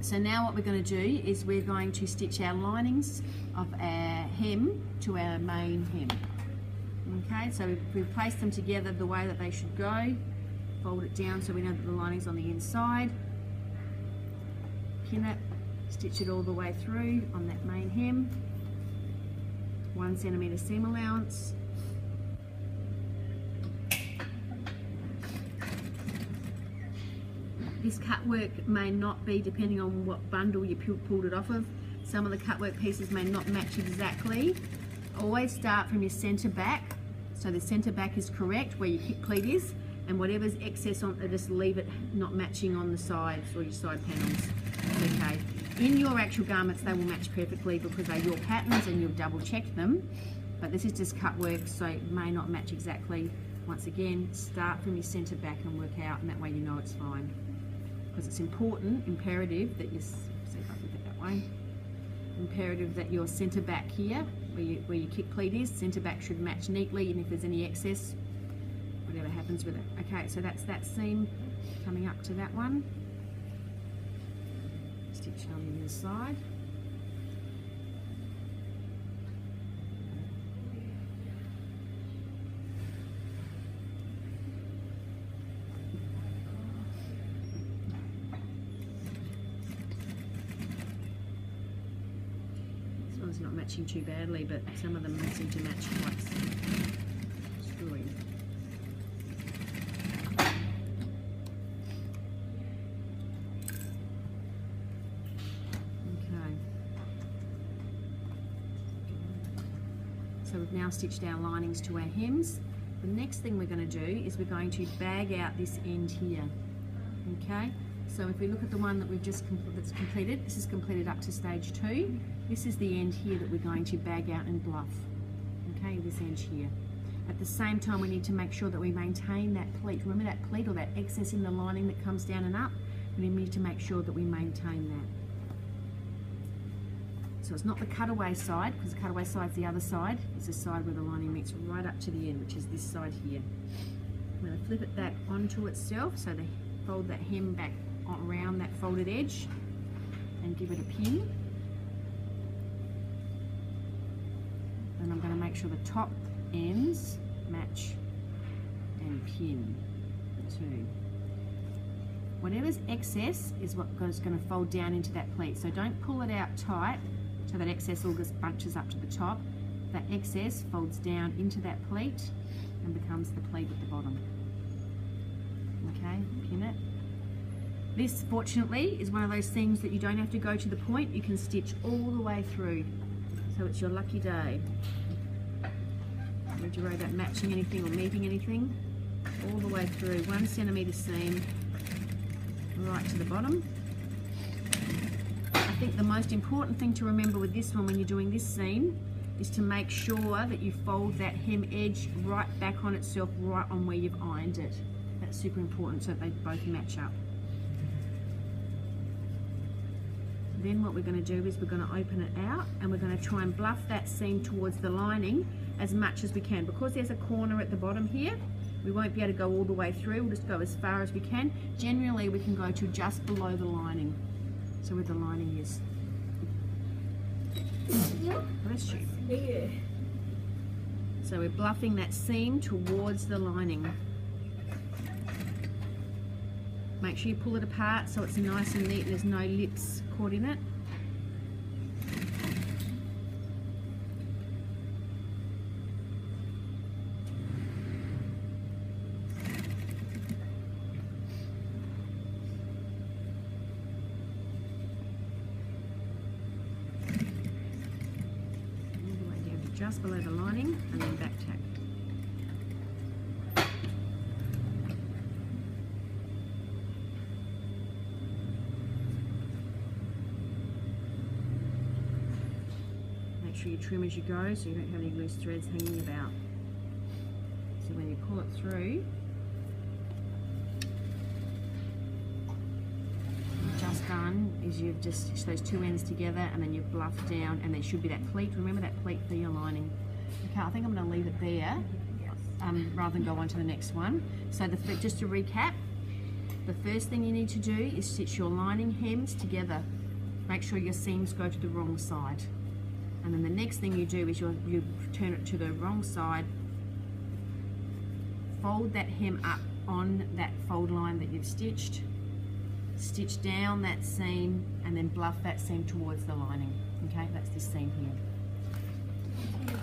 So now what we're going to do is we're going to stitch our linings of our hem to our main hem. Okay, so we place them together the way that they should go. Fold it down so we know that the lining's on the inside. Pin it, stitch it all the way through on that main hem. 1 centimetre seam allowance. This cut work may not be, depending on what bundle you pulled it off of. Some of the cut work pieces may not match exactly. Always start from your centre back, so the centre back is correct where your hip pleat is, and whatever's excess on, just leave it not matching on the sides or your side panels. Okay. In your actual garments, they will match perfectly because they're your patterns and you've double checked them. But this is just cut work, so it may not match exactly. Once again, start from your centre back and work out, and that way you know it's fine. Because it's important, imperative that you, see if I can get that way. Imperative that your centre back here, where your kick pleat is, centre back should match neatly, and if there's any excess, whatever happens with it. Okay, so that's that seam coming up to that one. Stitch on the inside. This one's not matching too badly, but some of them seem to match quite screwy. So we've now stitched our linings to our hems. The next thing we're going to do is we're going to bag out this end here. Okay, so if we look at the one that we've just completed, this is completed up to stage 2. This is the end here that we're going to bag out and bluff. Okay, this end here. At the same time, we need to make sure that we maintain that pleat. Remember that pleat or that excess in the lining that comes down and up? We need to make sure that we maintain that. So it's not the cutaway side, because the cutaway side's the other side. It's the side where the lining meets right up to the end, which is this side here. I'm going to flip it back onto itself, so they fold that hem back around that folded edge and give it a pin. And I'm going to make sure the top ends match and pin the two. Whatever's excess is what is going to fold down into that pleat. So don't pull it out tight, so that excess all just bunches up to the top. That excess folds down into that pleat and becomes the pleat at the bottom. Okay, pin it. This, fortunately, is one of those things that you don't have to go to the point. You can stitch all the way through. So it's your lucky day. Don't you worry about matching anything or meeting anything. All the way through, 1 centimetre seam, right to the bottom. I think the most important thing to remember with this one when you're doing this seam is to make sure that you fold that hem edge right back on itself, right on where you've ironed it. That's super important so that they both match up. Then what we're going to do is we're going to open it out and we're going to try and bluff that seam towards the lining as much as we can. Because there's a corner at the bottom here, we won't be able to go all the way through. We'll just go as far as we can. Generally, we can go to just below the lining. So where the lining is. Bless you. Yeah. So we're bluffing that seam towards the lining. Make sure you pull it apart so it's nice and neat and there's no lips caught in it. Just below the lining and then back tack. Make sure you trim as you go so you don't have any loose threads hanging about. So when you pull it through, just done is you've just stitched those two ends together and then you've bluffed down, and there should be that pleat. Remember that pleat for your lining. Okay, I think I'm going to leave it there rather than go on to the next one. So just to recap, The first thing you need to do is stitch your lining hems together. Make sure your seams go to the wrong side. And then the next thing you do is you turn it to the wrong side, fold that hem up on that fold line that you've stitched, stitch down that seam, and then bluff that seam towards the lining. Okay, that's this seam here.